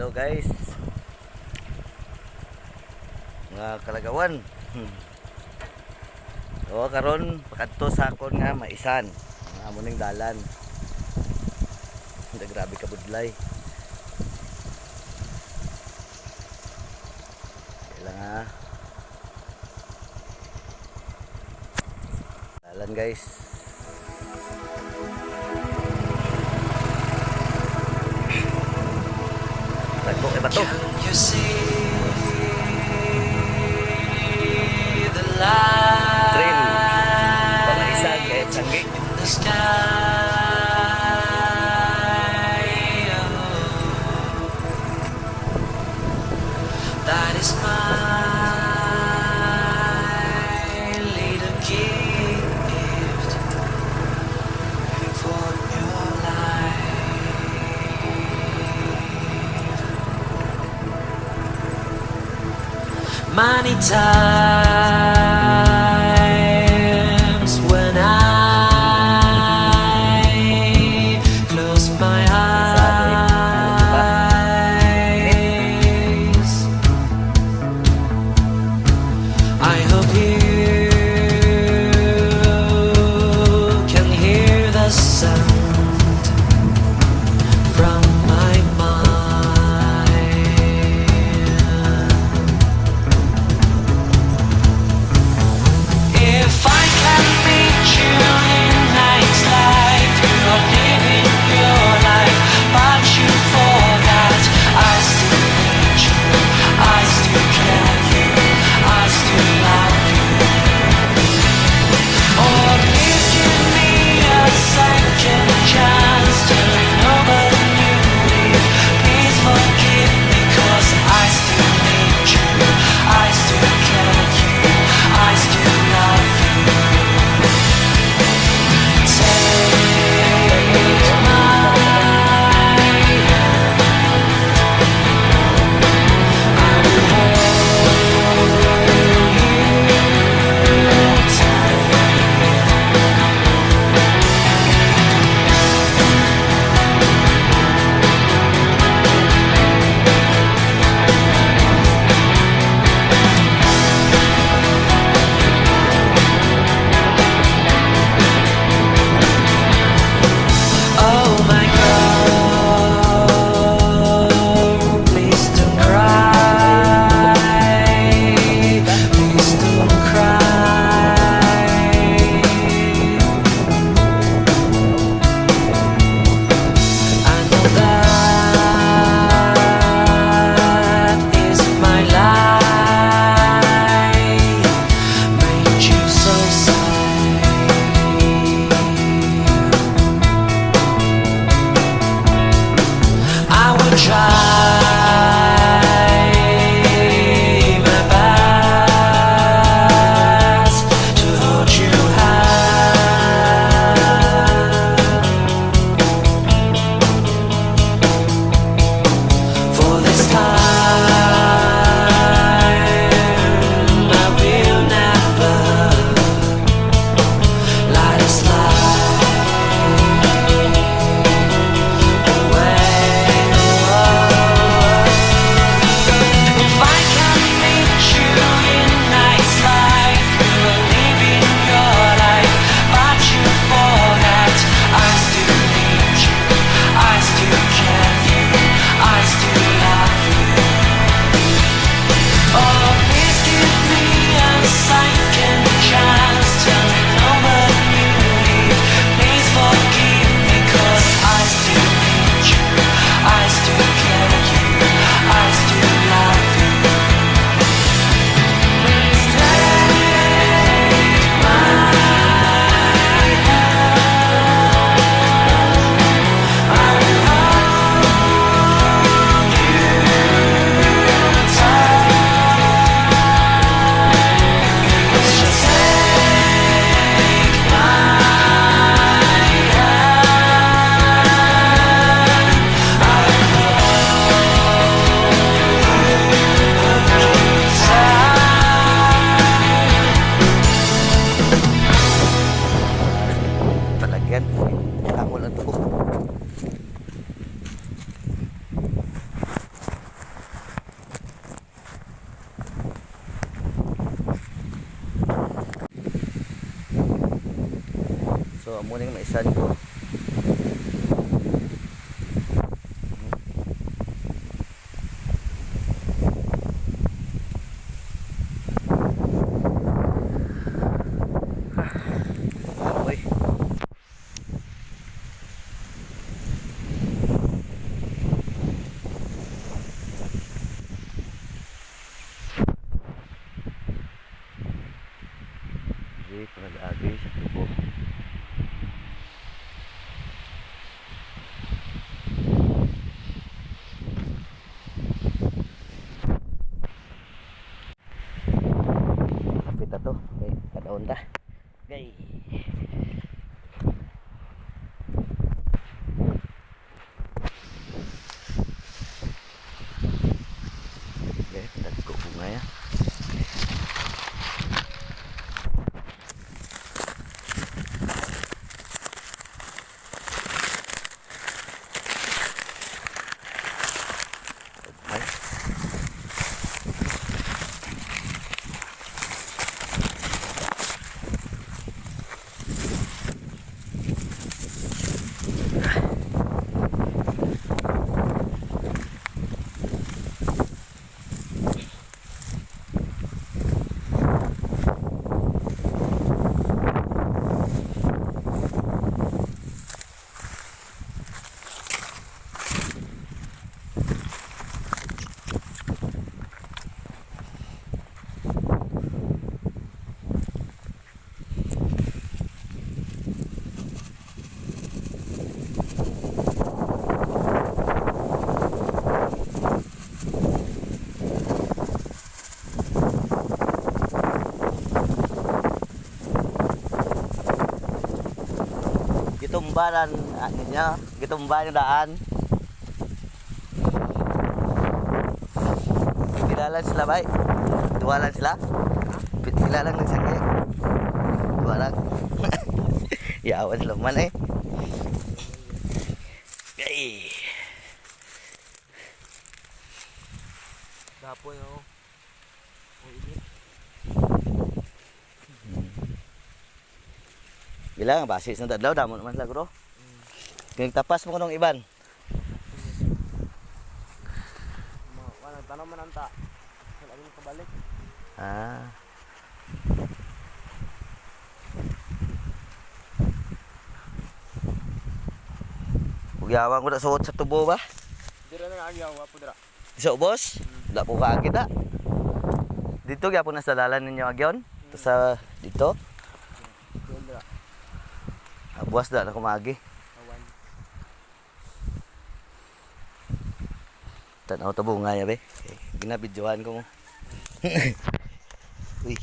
Hello guys, mga kalagawan. O karon pakadto sa akon nga maisan ang amoning dalan. Grabe ka budlay. Kailang dalan guys. Tagpo kay bato. You see the light Trail. Pamaisan kay Sangi. in the sky. Oh, that is my little gift for your life. Many times when I close my eyes, I hope you can hear the sound from my mind. amo ning maisan ko. Uy. Jadi nag-agi sa tubo. Kapit na to. Okay, kadaon ta. Okay. Okay, dagko bunga ya. Okay. Gitumbaran niya, gitumba yung daan. Kilala sila ba? Duwalan sila? Sila lang nagsakay. Duwalan. Yawan sila man eh. Okay. Dapoy ako. Ang init. Bilang basis ng dadlaw damo naman sila bro. Kung tapas mo kunong iban. Wala tanong man anta. Wala mo kabalik. Ah. Ugyawang ko na suot sa tubo ba? Dira na agyaw wapo dira. Sa ubos? Wala po kaagit ah. Dito gyapon na sa dalan ninyo agyon. Ito sa dito. Dira. Buwas da na kumagi. Awan. Tanaw ta bunga ya be. Ginabidyohan ko mo. Uy.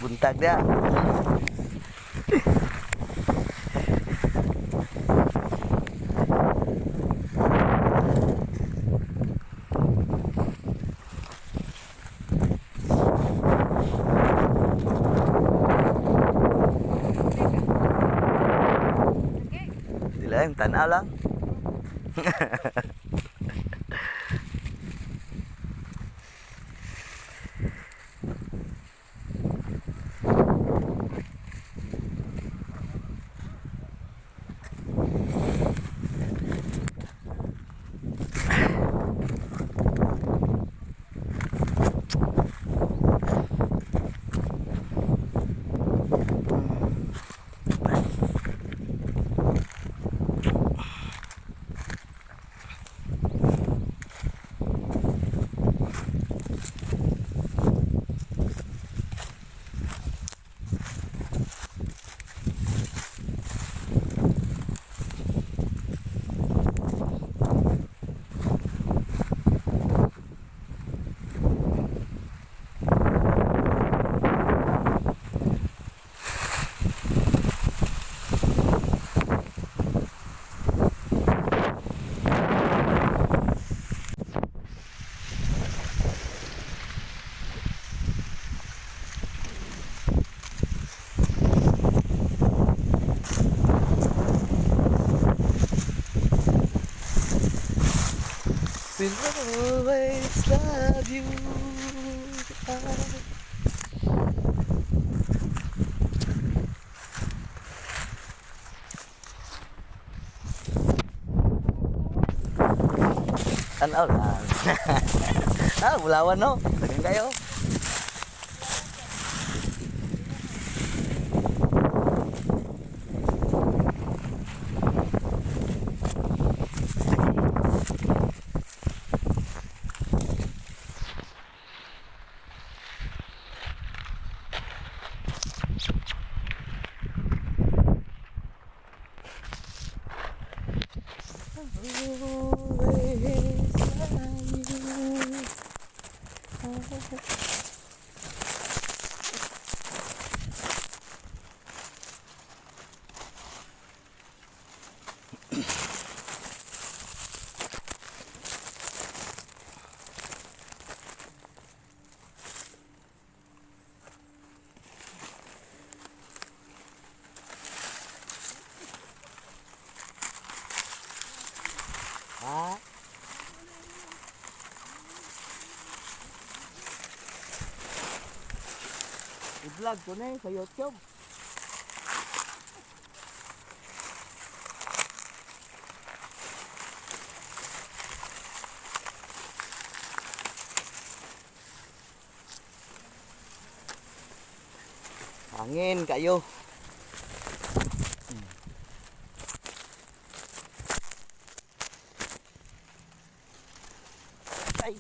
Buntag dia. Ayun, tanaw lang. Will always love you. Tanaw lang. Bulawan no. Dagan kayo. Ha? I-vlog ko na sa YouTube. Hangin kayo. Ay.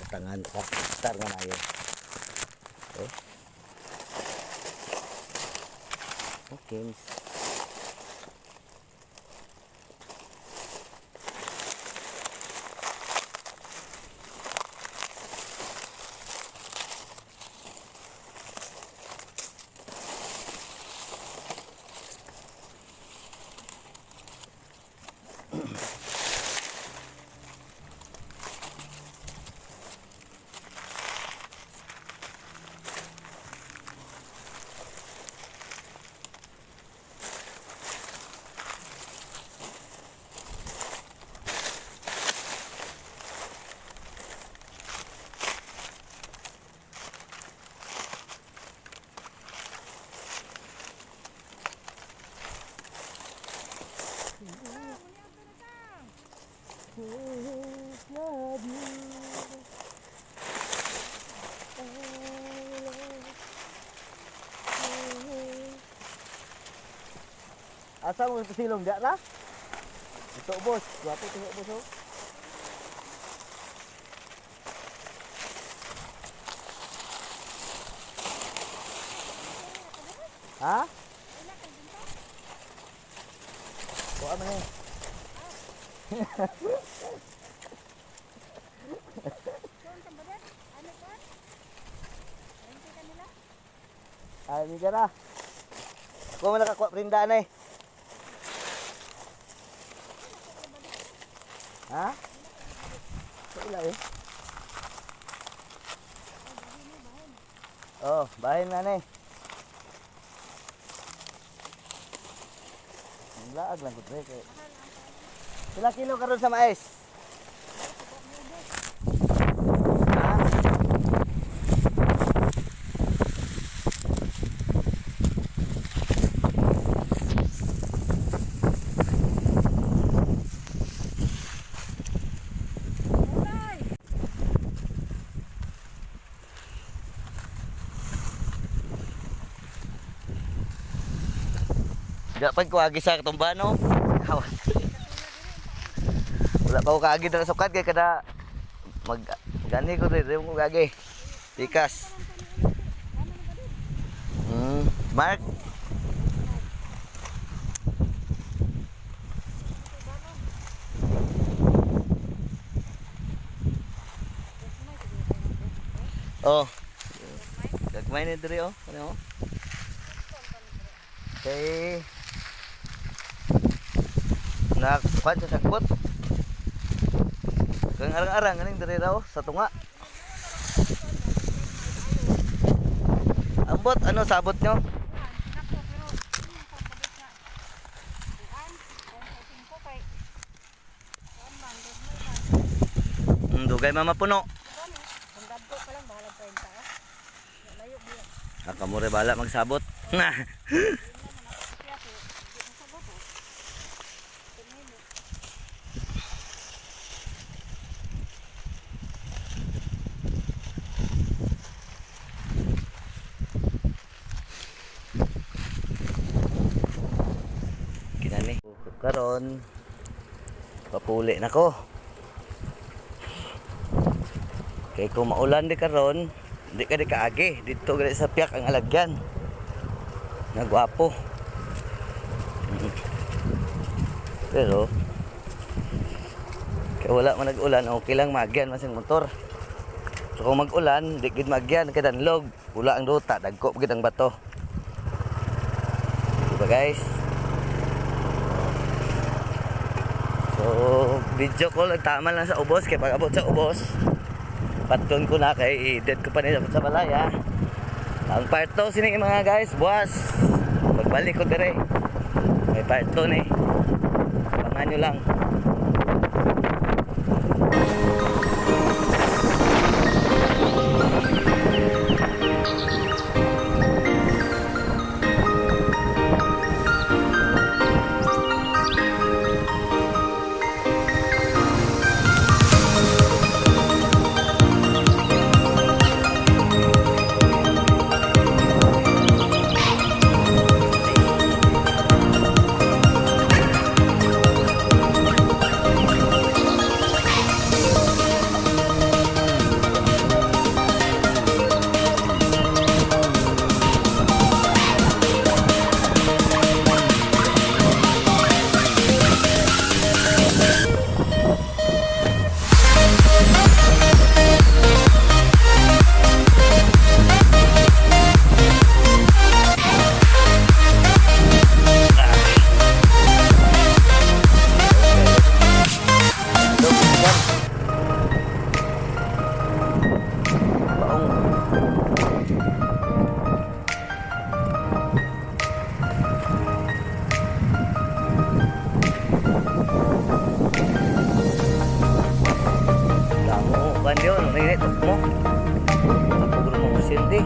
Tangan ko. Star nga na yun. Okay. Okay. Asa mo silong dia na? Ito bos, wapo tengok bos. Oh. Ha? Kok ano eh? Ay, ni jara. Ko man nakakuha prinda na eh. Ha? Wala eh. Oh, bahin na ni. Laag lang ko tre kay. Pila kilo karon sa mais? Ha? Dapat ko agi sa tumbano. Awas. Wala pa ko kaagi dala sukat kay kada gani ko dito ko agi. Tikas. Mark. Oh. Gagmay ni diri oh. Ano? Okay. Na kuan sa sakbot. Kang arang-arang ganing diri raw sa tunga. Ambot ano sabot nyo? Dugay mama puno. Akamure bala magsabot. Kinani karon papuli nako. Kay kung maulan di karon, di ka di kaagi dito gali sa piyak ang alagyan. Nagwapo. Pero kaya wala man nag-ulan, okay lang magyan masing motor. So kung mag-ulan, di gid magyan kay danlog, wala ang duta, dagko gid ang bato. Diba guys? So video call tama lang sa ubos kay pag abot sa ubos, patun ko na kay i-dead ko pa nila sa balaya. Ang part 2 sining mga guys, buwas. Magbalik ko dire. May part 2 ni. Abangan nyo lang. Banyo, nanginit mo. Ako gulong mo sindi.